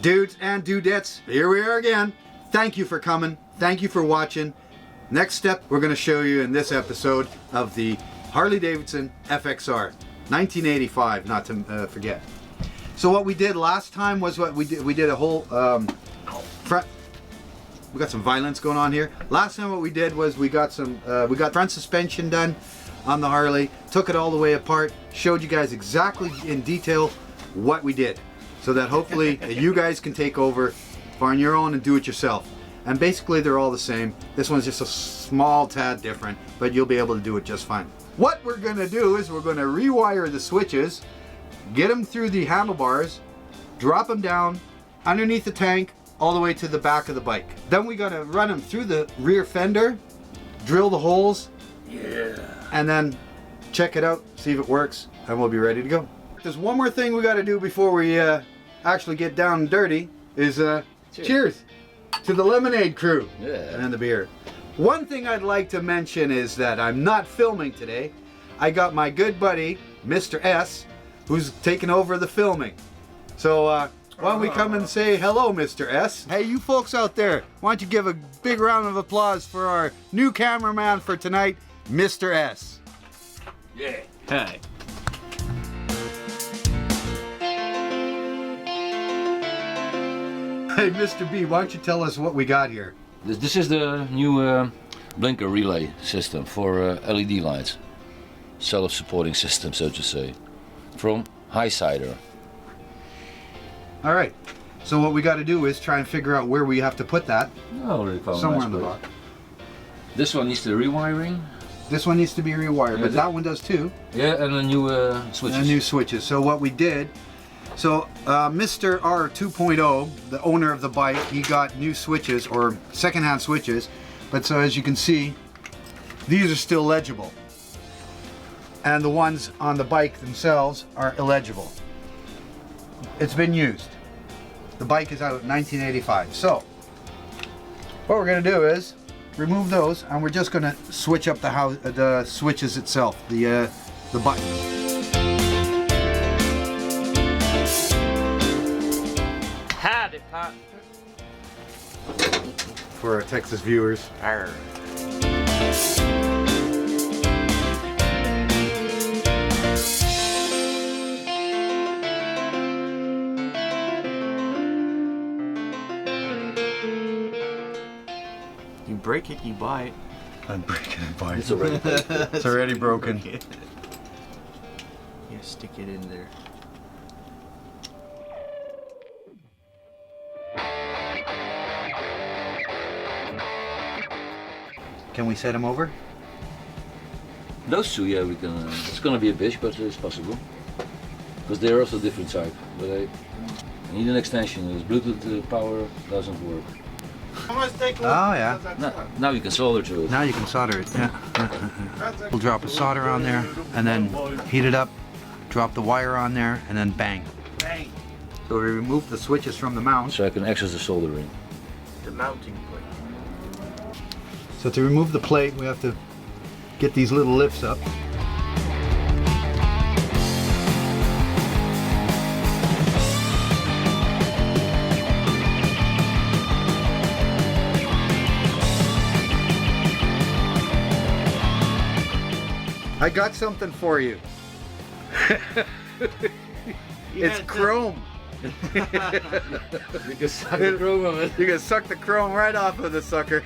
Dudes and dudettes, here we are again. Thank you for coming. Thank you for watching. Next step, we're going to show you in this episode of the Harley Davidson FXR 1985, not to forget. So what we did last time was what we did. We did a whole front. We got some violence going on here. Last time what we did was we got front suspension done on the Harley. Took it all the way apart. Showed you guys exactly in detail what we did, so that hopefully you guys can take over on your own and do it yourself. And basically they're all the same. This one's just a small tad different, but you'll be able to do it just fine. What we're going to do is we're going to rewire the switches, get them through the handlebars, drop them down underneath the tank all the way to the back of the bike. Then we got to run them through the rear fender, drill the holes, and then check it out, see if it works, and we'll be ready to go. There's one more thing we got to do before we actually get down and dirty is cheers to the Lemonade crew and the beer. One thing I'd like to mention is that I'm not filming today. I got my good buddy Mr. S who's taking over the filming. So why don't we come and say hello, Mr. S. Hey, you folks out there, why don't you give a big round of applause for our new cameraman for tonight, Mr. S. Yeah. Hi. Hey, Mr. B, why don't you tell us what we got here? This is the new blinker relay system for LED lights. Self-supporting system, so to say. From Highsider. All right. So what we got to do is try and figure out where we have to put that. Somewhere in the box. This one needs the rewiring. This one needs to be rewired, but that one does too. Yeah, and the new switches. And new switches. So what we did, Mr. R 2.0, the owner of the bike, he got new switches or secondhand switches. But so as you can see, these are still legible. And the ones on the bike themselves are illegible. It's been used. The bike is out in 1985. So what we're going to do is remove those, and we're just going to switch up the switches itself, the button. Howdy, Pop. For our Texas viewers. Arr. You break it, you buy it. I'm breaking and buying. It's already It's already broken. You stick it in there. Can we set him over? Those two, yeah, we can. It's gonna be a bitch, but it's possible. Because they're also different type. But I need an extension. This Bluetooth power doesn't work. Oh yeah. Now you can solder to it. Now you can solder it. Yeah. We'll drop a solder on there, and then heat it up. Drop the wire on there, and then bang. Bang. So we remove the switches from the mount. So I can access the soldering. The mounting plate. So to remove the plate, we have to get these little lifts up. I got something for you. It's chrome. You can suck the chrome of it. You can suck the chrome right off of the sucker.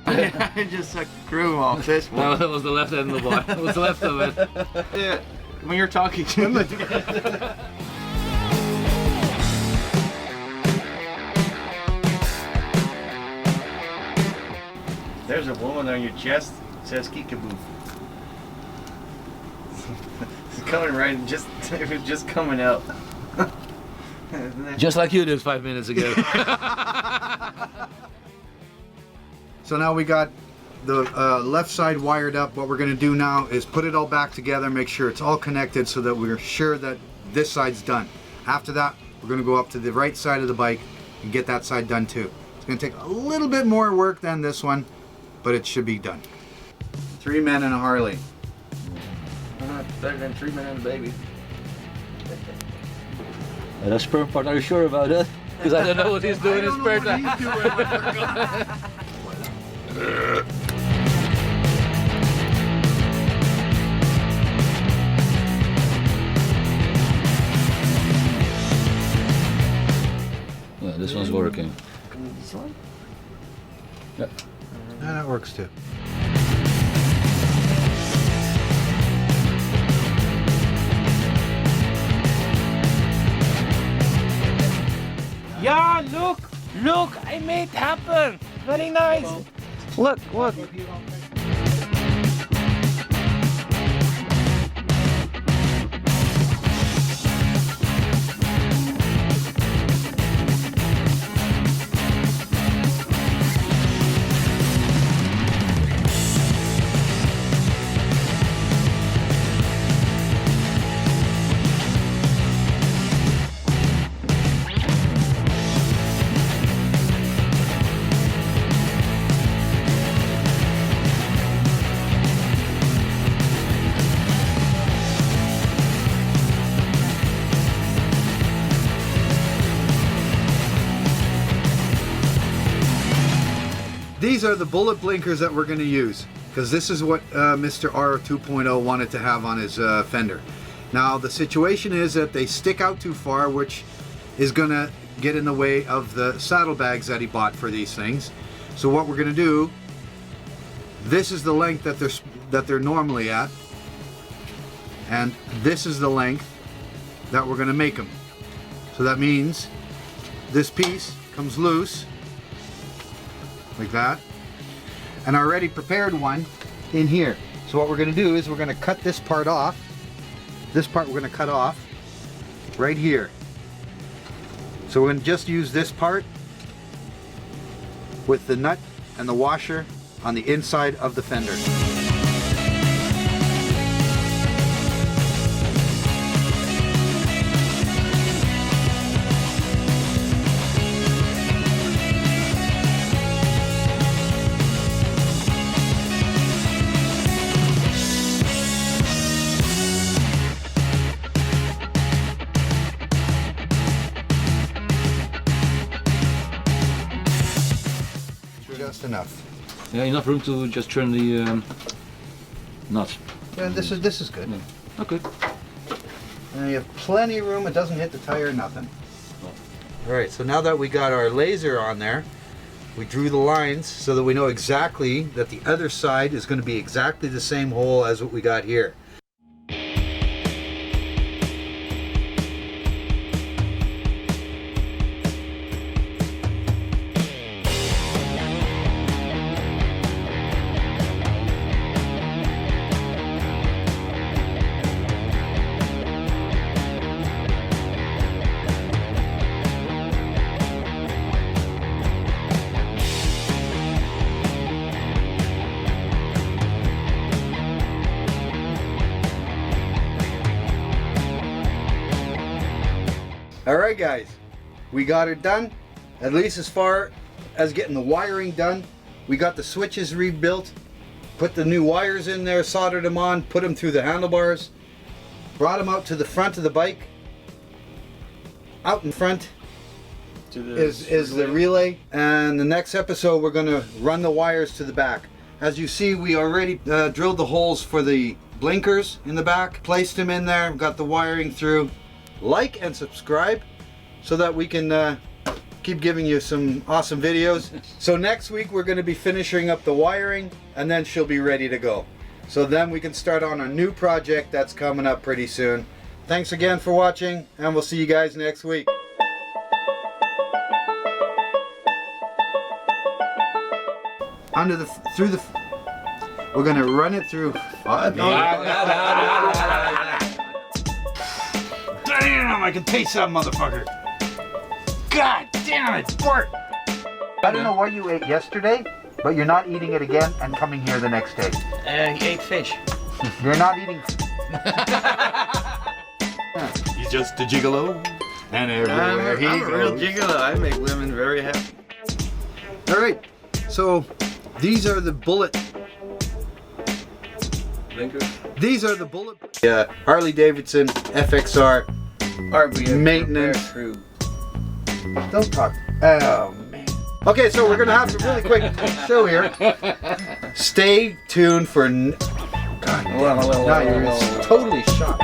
I just sucked the chrome off this one. No, that was the left end of the bar. That was the left of it. Yeah. When you're talking to me. There's a woman on your chest that says Kickaboo. It's coming right, it was just coming out. Just like you did 5 minutes ago. So now we got the left side wired up. What we're going to do now is put it all back together, make sure it's all connected so that we're sure that this side's done. After that, we're going to go up to the right side of the bike and get that side done too. It's going to take a little bit more work than this one, but it should be done. 3 men and a Harley. Better than 3 men and a baby. That spare part, are you sure about that? Because I don't know what he's doing in spare time. Yeah, this one's working. This one? Yeah. Yeah, that works too. Yeah, look, I made it happen. Very nice. Look. These are the bullet blinkers that we're going to use, because this is what Mr. R 2.0 wanted to have on his fender. Now the situation is that they stick out too far, which is going to get in the way of the saddlebags that he bought for these things. So what we're going to do, this is the length that they're normally at, and this is the length that we're going to make them. So that means this piece comes loose like that, and I already prepared one in here. So what we're going to do is we're going to cut this part off. This part we're going to cut off right here. So we're going to just use this part with the nut and the washer on the inside of the fender. Just enough. Yeah, enough room to just turn the nuts. Yeah, this is good. Yeah. Okay. And you have plenty of room. It doesn't hit the tire, nothing. All right. So now that we got our laser on there, we drew the lines so that we know exactly that the other side is going to be exactly the same hole as what we got here. Alright guys, we got it done, at least as far as getting the wiring done. We got the switches rebuilt, put the new wires in there, soldered them on, put them through the handlebars, brought them out to the front of the bike. Out in front is the relay, and the next episode we're going to run the wires to the back. As you see, we already drilled the holes for the blinkers in the back, placed them in there, got the wiring through. Like and subscribe so that we can keep giving you some awesome videos. So next week we're going to be finishing up the wiring, and then she'll be ready to go. So then we can start on a new project that's coming up pretty soon. Thanks again for watching, and we'll see you guys next week. We're going to run it through. Damn, I can taste that motherfucker. God damn it, Bart. I don't know what you ate yesterday, but you're not eating it again and coming here the next day. He ate fish. You're not eating. He's just a gigolo, and everywhere he I'm a real goes. gigolo. I make women very happy. All right, so these are the bullet. Blinkers. These are the bullet. Harley Davidson FXR RBM maintenance. Crew. Don't talk. Oh man. Okay, so we're gonna have to really quick show here. Stay tuned for. God, Well, now you're totally shocked.